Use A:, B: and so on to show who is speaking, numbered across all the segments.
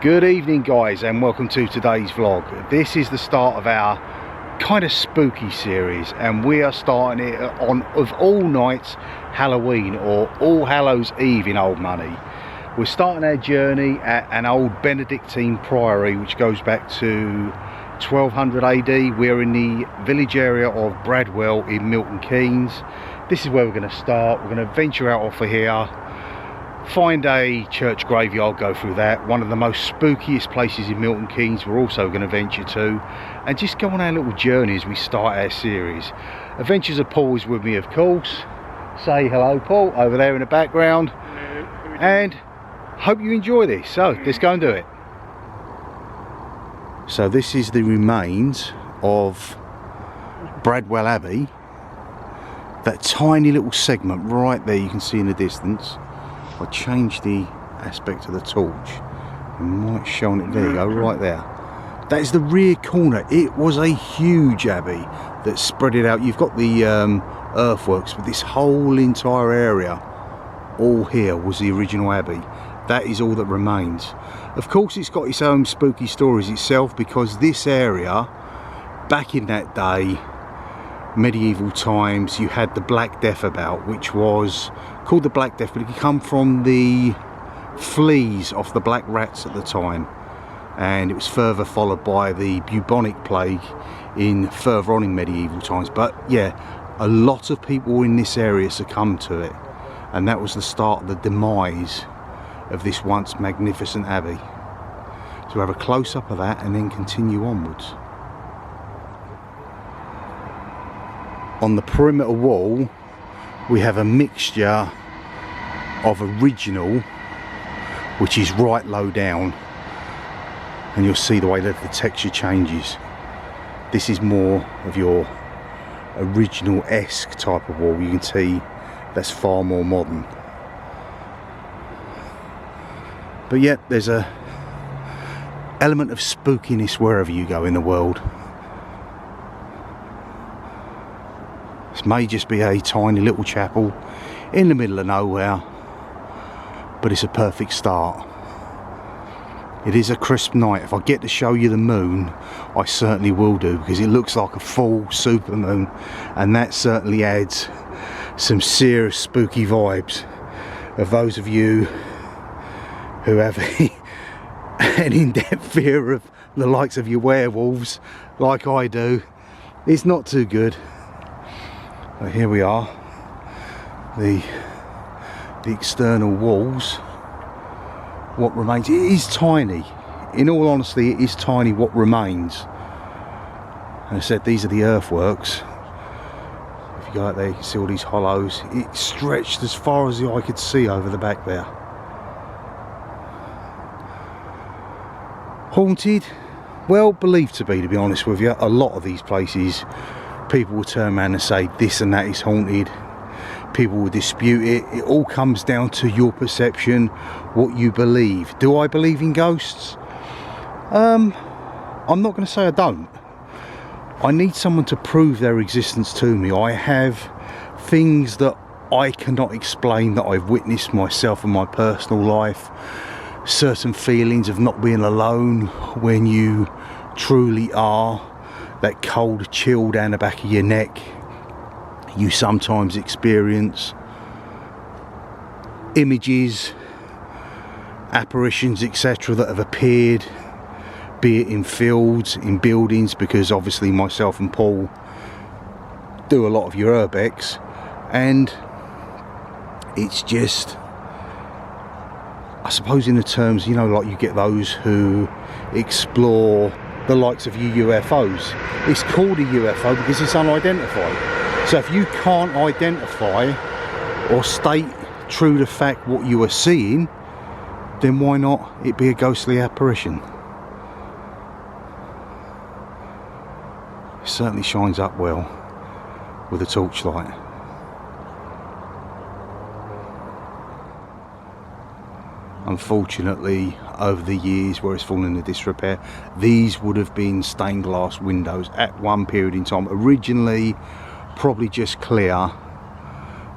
A: Good evening guys, and welcome to today's vlog. This is the start of our kind of spooky series, and we are starting it on, of all nights, Halloween, or All Hallows Eve in old money. We're starting our journey at an old Benedictine priory which goes back to 1200 AD. We're in the village area of Bradwell in Milton Keynes. This is where we're going to start. We're going to venture out off of here, find a church graveyard, go through that, one of the most spookiest places in Milton Keynes we're also going to venture to, and just go on our little journey as we start our series. Adventures of Paul is with me, of course. Say hello, Paul, over there in the background. Hello. And hope you enjoy this. So let's go and do it. So this is the remains of Bradwell Abbey. That tiny little segment right there you can see in the distance. I changed the aspect of the torch. You might show it. There you go, right there. That is the rear corner. It was a huge abbey that spread it out. You've got the earthworks, but this whole entire area, all here, was the original abbey. That is all that remains. Of course, it's got its own spooky stories itself, because this area, back in that day, medieval times, you had the Black Death about, which was called the Black Death, but it could come from the fleas off the black rats at the time, and it was further followed by the bubonic plague in further on in medieval times. But yeah, a lot of people in this area succumbed to it, and that was the start of the demise of this once magnificent abbey. So we'll have a close-up of that and then continue onwards. On the perimeter wall we have a mixture of original, which is right low down, and you'll see the way that the texture changes. This is more of your original-esque type of wall. You can see that's far more modern. But yet there's a element of spookiness wherever you go in the world. This may just be a tiny little chapel in the middle of nowhere, but it's a perfect start. It is a crisp night. If I get to show you the moon, I certainly will do, because it looks like a full supermoon, and that certainly adds some serious spooky vibes. Of those of you who have an in-depth fear of the likes of your werewolves, like I do, it's not too good. But here we are, the external walls. What remains, it is tiny. In all honesty, it is tiny what remains. And I said, these are the earthworks. If you go out there, you can see all these hollows. It stretched as far as the eye could see over the back there. Haunted? Well, believed to be honest with you. A lot of these places, people will turn around and say this and that is haunted. People will dispute it. It all comes down to your perception, what you believe. Do I believe in ghosts? I'm not going to say I don't. I need someone to prove their existence to me. I have things that I cannot explain that I've witnessed myself in my personal life. Certain feelings of not being alone when you truly are. That cold chill down the back of your neck you sometimes experience. Images, apparitions, etc. that have appeared, be it in fields, in buildings, because obviously myself and Paul do a lot of your urbex, and it's just, I suppose in the terms, you know, like you get those who explore the likes of UFOs. It's called a UFO because it's unidentified. So if you can't identify or state true to fact what you are seeing, then why not it be a ghostly apparition? It certainly shines up well with a torchlight. Unfortunately, over the years where it's fallen into disrepair, these would have been stained glass windows at one period in time. Originally probably just clear,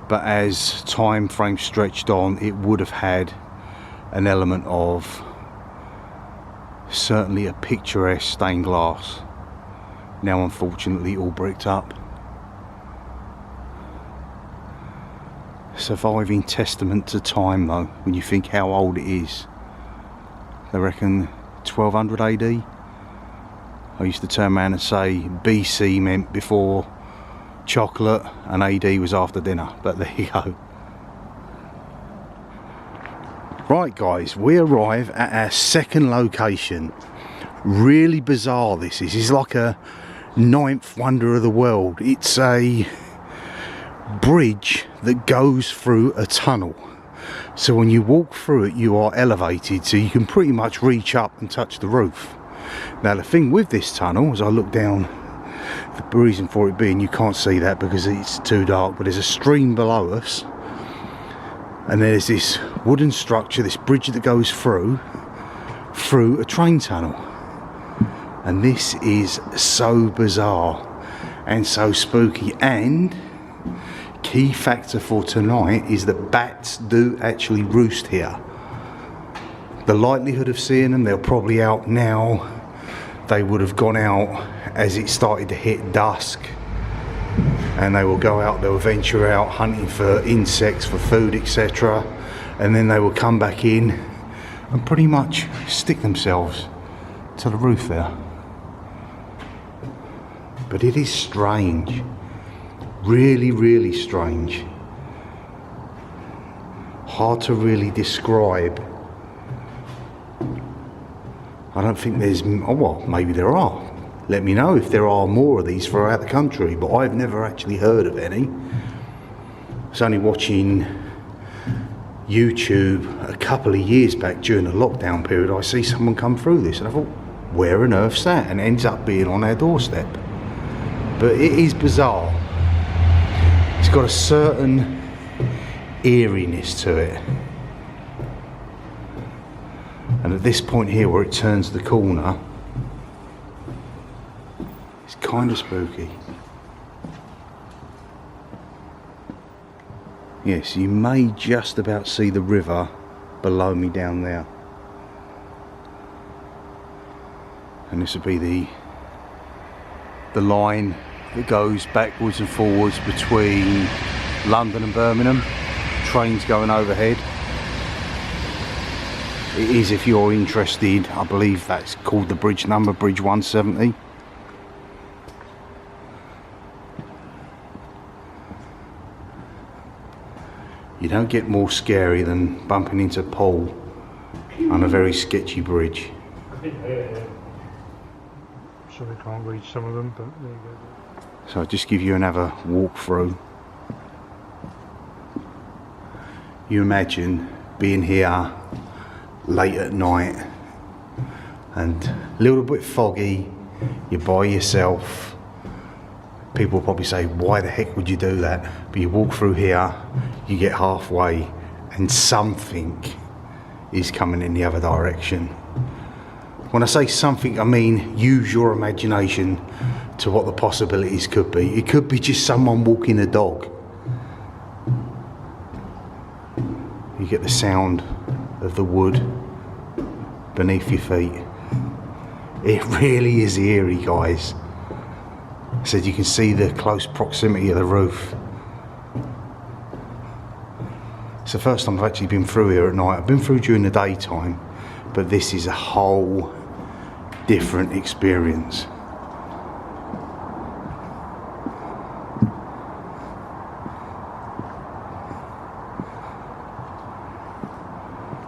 A: but as time frame stretched on, it would have had an element of certainly a picturesque stained glass. Now unfortunately all bricked up. Surviving testament to time though, when you think how old it is. They reckon 1200 AD. I used to turn around and say BC meant before chocolate and AD was after dinner, but there you go. Right guys, we arrive at our second location. Really bizarre this is. It's like a ninth wonder of the world. It's a bridge that goes through a tunnel. So when you walk through it, you are elevated, so you can pretty much reach up and touch the roof. Now the thing with this tunnel, as I look down, the reason for it being, you can't see that because it's too dark, but there's a stream below us. And there's this wooden structure, this bridge that goes through a train tunnel. And this is so bizarre and so spooky. And key factor for tonight is that bats do actually roost here. The likelihood of seeing them, they're probably out now. They would have gone out as it started to hit dusk. And they will go out, they'll venture out hunting for insects, for food, etc. And then they will come back in and pretty much stick themselves to the roof there. But it is strange. Really, really strange. Hard to really describe. I don't think there's, oh well, maybe there are. Let me know if there are more of these throughout the country, but I've never actually heard of any. I was only watching YouTube a couple of years back during the lockdown period. I see someone come through this and I thought, where on earth's that? And it ends up being on our doorstep. But it is bizarre. It's got a certain eeriness to it. And at this point here where it turns the corner, it's kind of spooky. Yes, you may just about see the river below me down there. And this would be the line that goes backwards and forwards between London and Birmingham. Trains going overhead. It is, if you're interested, I believe that's called the bridge number, Bridge 170. You don't get more scary than bumping into Paul on a very sketchy bridge.
B: Sorry, I can't read some of them, but there you go.
A: So I'll just give you another walk through. You imagine being here late at night and a little bit foggy, you're by yourself. People will probably say, why the heck would you do that? But you walk through here, you get halfway and something is coming in the other direction. When I say something, I mean use your imagination to what the possibilities could be. It could be just someone walking a dog. You get the sound of the wood beneath your feet. It really is eerie, guys. I said you can see the close proximity of the roof. It's the first time I've actually been through here at night. I've been through during the daytime, but this is a whole different experience.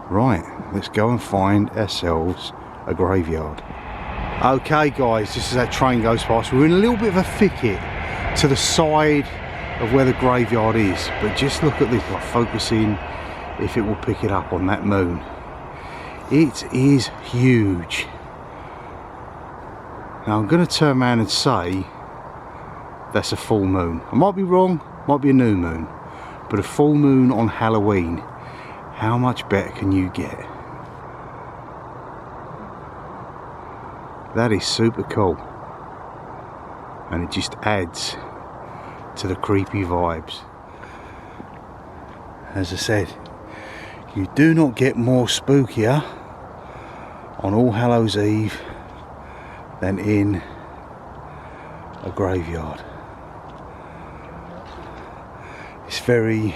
A: Right, let's go and find ourselves a graveyard. Okay guys, just as that train goes past, we're in a little bit of a thicket to the side of where the graveyard is, but just look at this, I'll focus in if it will pick it up on that moon. It is huge. Now I'm going to turn around and say that's a full moon. I might be wrong, might be a new moon, but a full moon on Halloween, how much better can you get? That is super cool, and it just adds to the creepy vibes. As I said, you You do not get more spookier on All Hallows Eve than in a graveyard. It's very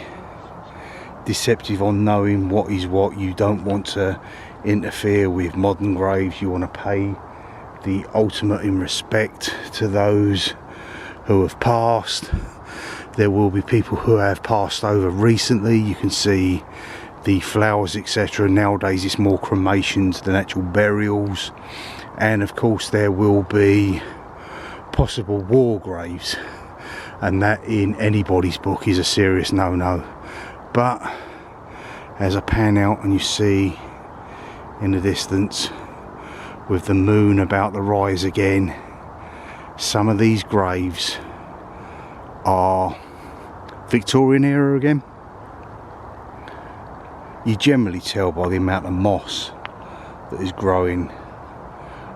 A: deceptive on knowing what is what. You don't want to interfere with modern graves. You want to pay the ultimate in respect to those who have passed. There will be people who have passed over recently. You can see the flowers, etc. Nowadays it's more cremations than actual burials, and of course there will be possible war graves, and that in anybody's book is a serious no-no. But as I pan out and you see in the distance with the moon about to rise again, some of these graves are Victorian era again. You generally tell by the amount of moss that is growing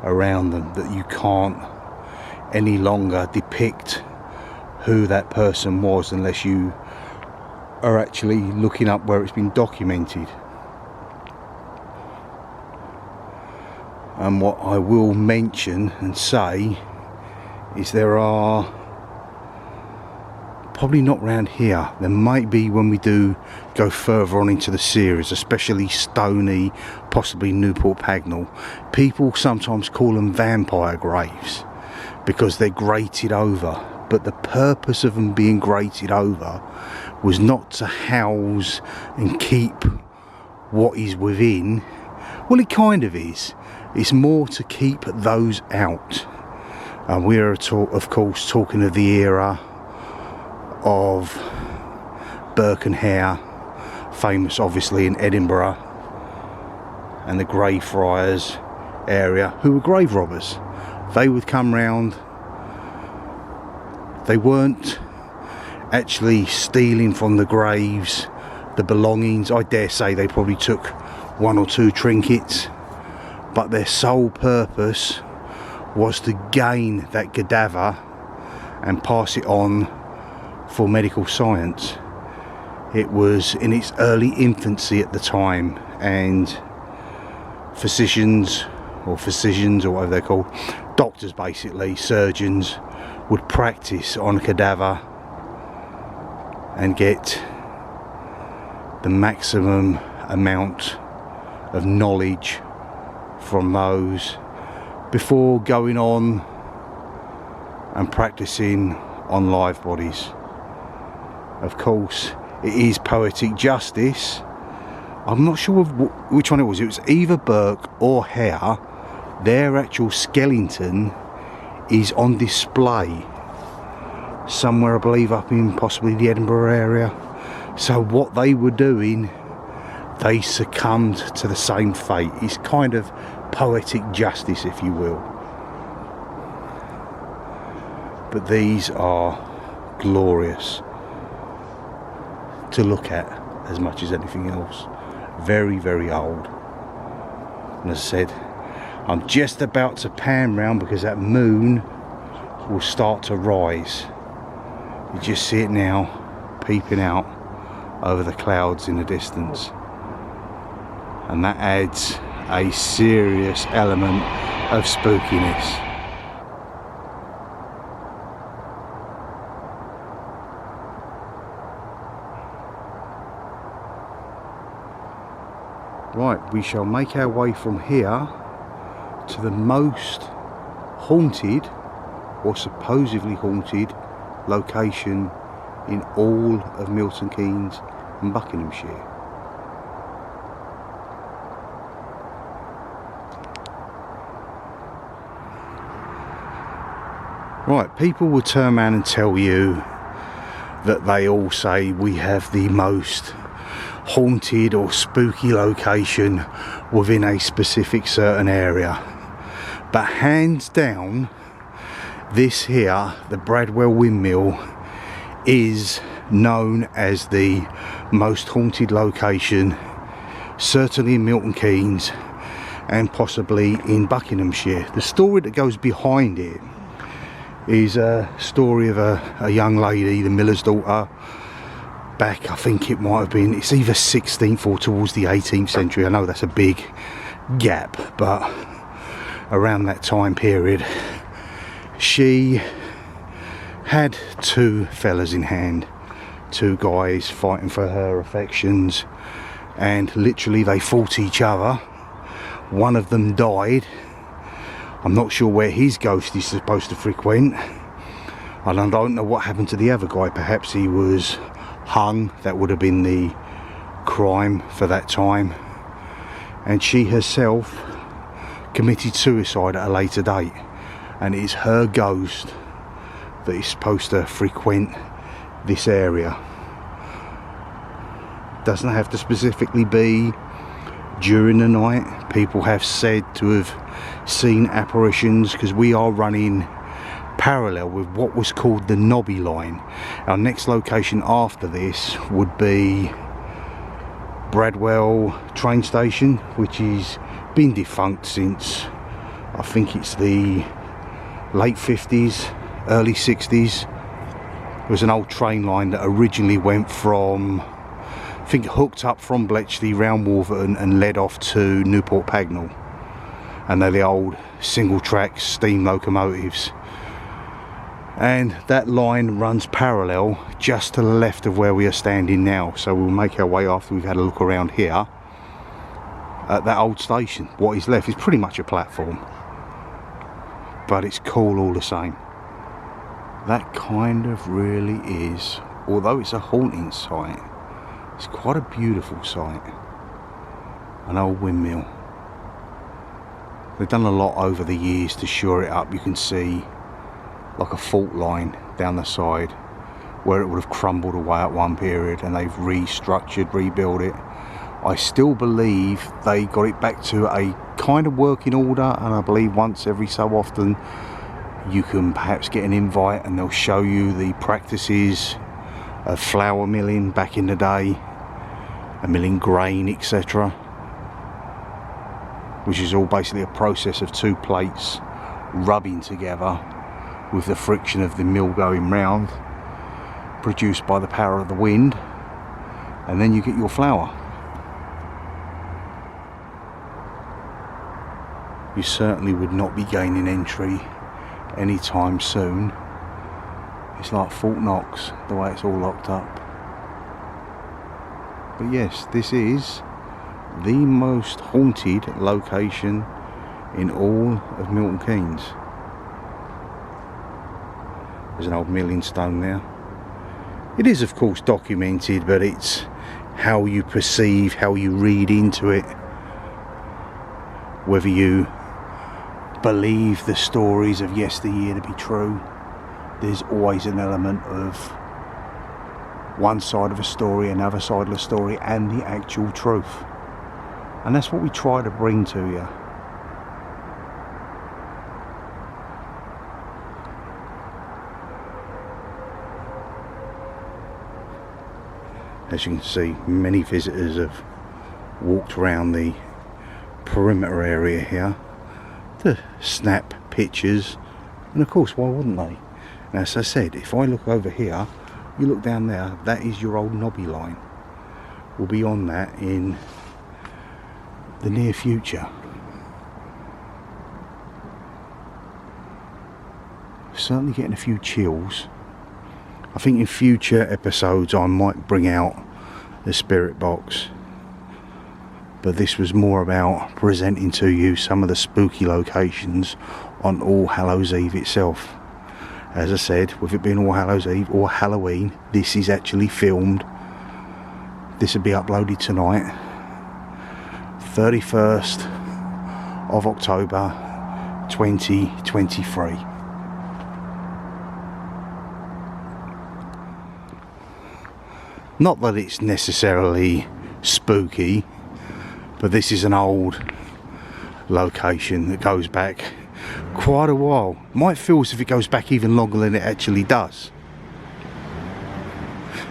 A: around them that you can't any longer depict who that person was unless you are actually looking up where it's been documented. And what I will mention and say is there are, probably not round here, there might be when we do go further on into the series, especially Stony, possibly Newport Pagnell, people sometimes call them vampire graves because they're grated over, but the purpose of them being grated over was not to house and keep what is within. Well, it kind of is. It's more to keep those out. And we're of course talking of the era of Burke and Hare, famous obviously in Edinburgh, and the Greyfriars area, who were grave robbers. They would come round. They weren't actually stealing from the graves the belongings. I dare say they probably took one or two trinkets, but their sole purpose was to gain that cadaver and pass it on for medical science. It was in its early infancy at the time, and physicians or whatever they're called, doctors basically, surgeons, would practice on a cadaver and get the maximum amount of knowledge from those before going on and practicing on live bodies. Of course, it is poetic justice. I'm not sure which one it was. It was either Burke or Hare. Their actual skeleton is on display somewhere, I believe, up in possibly the Edinburgh area. So what they were doing, they succumbed to the same fate. It's kind of poetic justice, if you will. But these are glorious to look at as much as anything else. Very, very old. And as I said, I'm just about to pan round because that moon will start to rise. You just see it now peeping out over the clouds in the distance, and that adds a serious element of spookiness. Right, we shall make our way from here to the most haunted, or supposedly haunted, location in all of Milton Keynes and Buckinghamshire. Right, people will turn around and tell you that they all say we have the most haunted or spooky location within a specific certain area, but hands down, this here, the Bradwell Windmill, is known as the most haunted location, certainly in Milton Keynes and possibly in Buckinghamshire. The story that goes behind it is a story of a young lady, the miller's daughter, back, I think it might have been, it's either 16th or towards the 18th century. I know that's a big gap, but around that time period she had two fellas in hand, two guys fighting for her affections, and literally they fought each other. One of them died. I'm not sure where his ghost is supposed to frequent, and I don't know what happened to the other guy. Perhaps he was hung. That would have been the crime for that time. And she herself committed suicide at a later date, and it's her ghost that is supposed to frequent this area. Doesn't have to specifically be during the night. People have said to have seen apparitions, because we are running parallel with what was called the Knobby Line. Our next location after this would be Bradwell train station, which has been defunct since, I think it's the late 50s, early 60s. It was an old train line that originally went from, I think, hooked up from Bletchley round Wolverton and led off to Newport Pagnell, and they're the old single track steam locomotives. And that line runs parallel just to the left of where we are standing now. So we'll make our way, after we've had a look around here, at that old station. What is left is pretty much a platform, but it's cool all the same. That kind of really is, although it's a haunting site, it's quite a beautiful site. An old windmill. They've done a lot over the years to shore it up. You can see like a fault line down the side where it would have crumbled away at one period, and they've restructured, rebuilt it. I still believe they got it back to a kind of working order, and I believe once every so often you can perhaps get an invite and they'll show you the practices of flour milling back in the day, and milling grain, etc., which is all basically a process of two plates rubbing together with the friction of the mill going round, produced by the power of the wind, and then you get your flour. You certainly would not be gaining entry anytime soon. It's like Fort Knox, the way it's all locked up. But yes, this is the most haunted location in all of Milton Keynes. There's an old milling stone there. It is of course documented, but it's how you perceive, how you read into it, whether you believe the stories of yesteryear to be true. There's always an element of one side of a story, another side of a story, and the actual truth. And that's what we try to bring to you. As you can see, many visitors have walked around the perimeter area here to snap pictures, and of course, why wouldn't they? And as I said, if I look over here, you look down there, that is your old Knobby Line. We'll be on that in the near future. Certainly getting a few chills. I think in future episodes I might bring out the spirit box, but this was more about presenting to you some of the spooky locations on All Hallows Eve itself. As I said, with it being All Hallows Eve or Halloween, this is actually filmed. This will be uploaded tonight, 31st of October 2023. Not that it's necessarily spooky, but this is an old location that goes back quite a while. Might feel as if it goes back even longer than it actually does.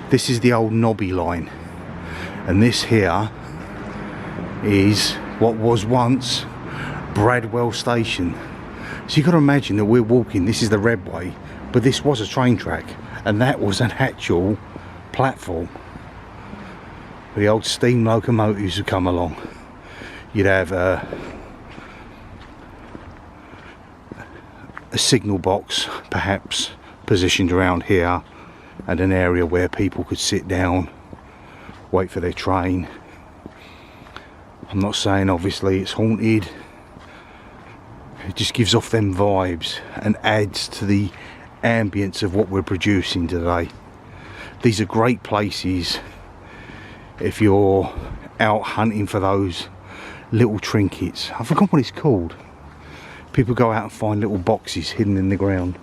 A: This is the old Knobby Line, and this here is what was once Bradwell Station. So you've got to imagine that we're walking, this is the Redway, but this was a train track, and that was an actual platform. the old steam locomotives would come along. You'd have a signal box perhaps positioned around here, and an area where people could sit down, wait for their train. I'm not saying obviously it's haunted, it just gives off them vibes and adds to the ambience of what we're producing today. These are great places if you're out hunting for those little trinkets. I forgot what it's called. People go out and find little boxes hidden in the ground.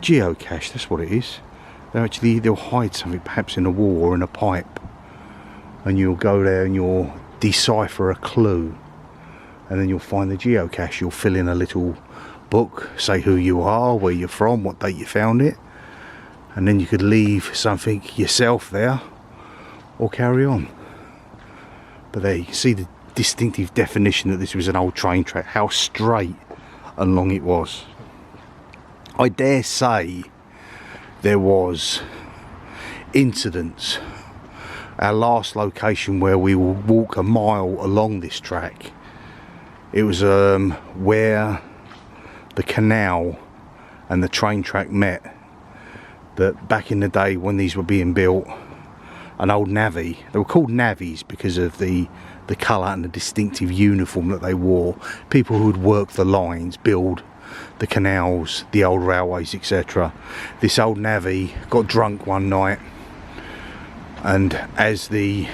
A: Geocache, that's what it is. They'll hide something perhaps in a wall or in a pipe, and you'll go there and you'll decipher a clue, and then you'll find the geocache. You'll fill in a little book, say who you are, where you're from, what date you found it, and then you could leave something yourself there or carry on. But there you can see the distinctive definition that this was an old train track, how straight and long it was. I dare say there was incidents. Our last location where we will walk a mile along this track, it was where the canal and the train track met. That back in the day when these were being built, an old navvy, they were called navvies because of the colour and the distinctive uniform that they wore. People who would work the lines, build the canals, the old railways, etc. This old navvy got drunk one night, and as the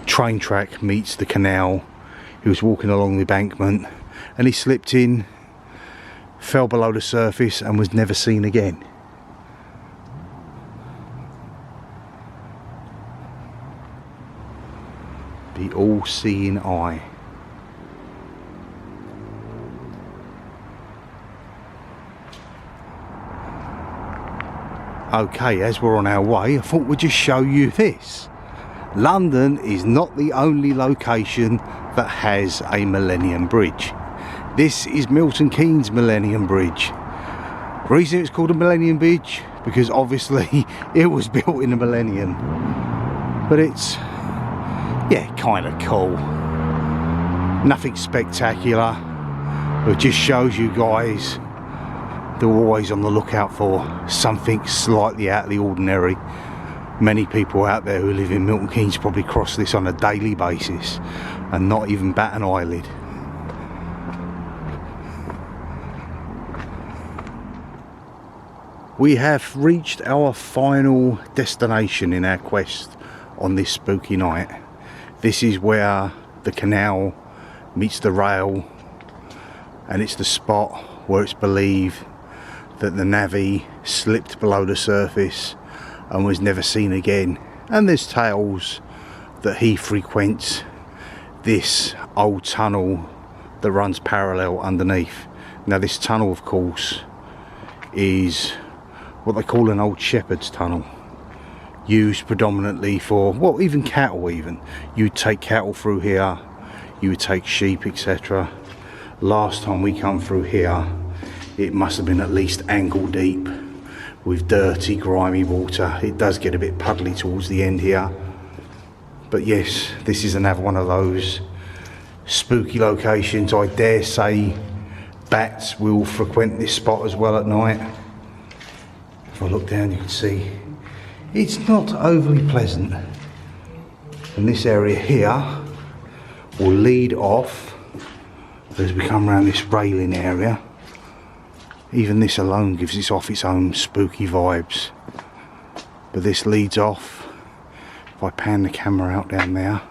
A: train track meets the canal, he was walking along the embankment and he slipped in, fell below the surface and was never seen again. The all-seeing eye. Okay, as we're on our way, I thought we'd just show you this. London is not the only location that has a Millennium Bridge. This is Milton Keynes Millennium Bridge. The reason it's called a Millennium Bridge, because obviously it was built in a millennium. But it's, yeah, kind of cool. Nothing spectacular. It just shows you guys they're always on the lookout for something slightly out of the ordinary. Many people out there who live in Milton Keynes probably cross this on a daily basis and not even bat an eyelid. We have reached our final destination in our quest on this spooky night. This is where the canal meets the rail, and it's the spot where it's believed that the navvy slipped below the surface and was never seen again. And there's tales that he frequents this old tunnel that runs parallel underneath. Now this tunnel, of course, is what they call an old shepherd's tunnel, used predominantly for, well, even cattle. Even you'd take cattle through here, you would take sheep, etc. Last time we come through here, it must have been at least ankle deep with dirty, grimy water. It does get a bit puddly towards the end here, but yes, this is another one of those spooky locations. I dare say bats will frequent this spot as well at night. If I look down, you can see it's not overly pleasant, and this area here will lead off as we come around this railing area. Even this alone gives it off its own spooky vibes. But this leads off, if I pan the camera out down there,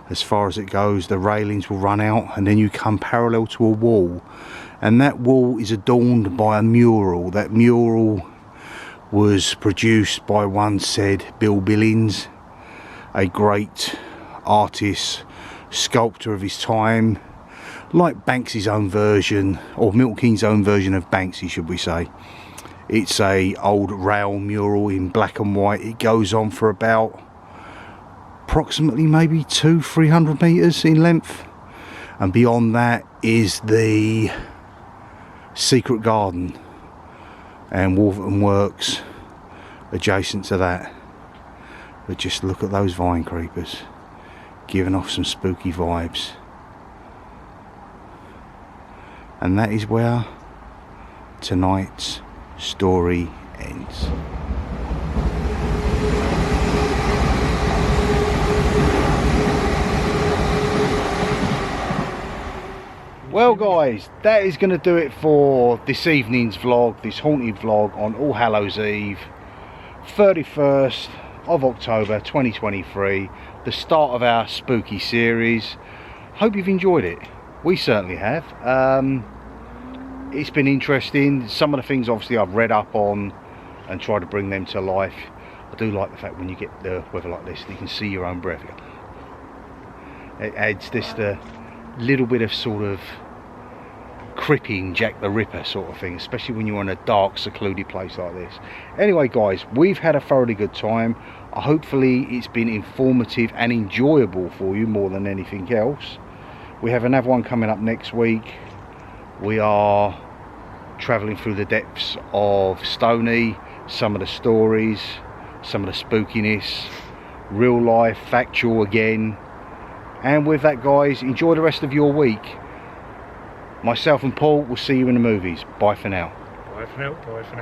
A: as far as it goes, the railings will run out, and then you come parallel to a wall, and that wall is adorned by a mural. That mural was produced by one said Bill Billings, a great artist, sculptor of his time, like Banksy's own version, or Milton Keynes' own version of Banksy, should we say. It's a old rail mural in black and white. It goes on for about approximately maybe 200-300 meters in length, and beyond that is the secret garden and Wolverton Works adjacent to that. But just look at those vine creepers, giving off some spooky vibes. And that is where tonight's story ends. Well guys, that is going to do it for this evening's vlog, this haunted vlog on All Hallows Eve, 31st of October 2023, the start of our spooky series. Hope you've enjoyed it. We certainly have. It's been interesting. Some of the things obviously I've read up on and tried to bring them to life. I do like the fact when you get the weather like this, you can see your own breath. It adds this little bit of sort of cripping Jack the Ripper sort of thing, especially when you're in a dark secluded place like this. Anyway guys, we've had a thoroughly good time. Hopefully it's been informative and enjoyable for you more than anything else. We have another one coming up next week. We are travelling through the depths of Stony, some of the stories, some of the spookiness, real life, factual again. And with that guys, enjoy the rest of your week. Myself and Paul will see you in the movies. Bye for now.
B: Bye for now. Bye for now.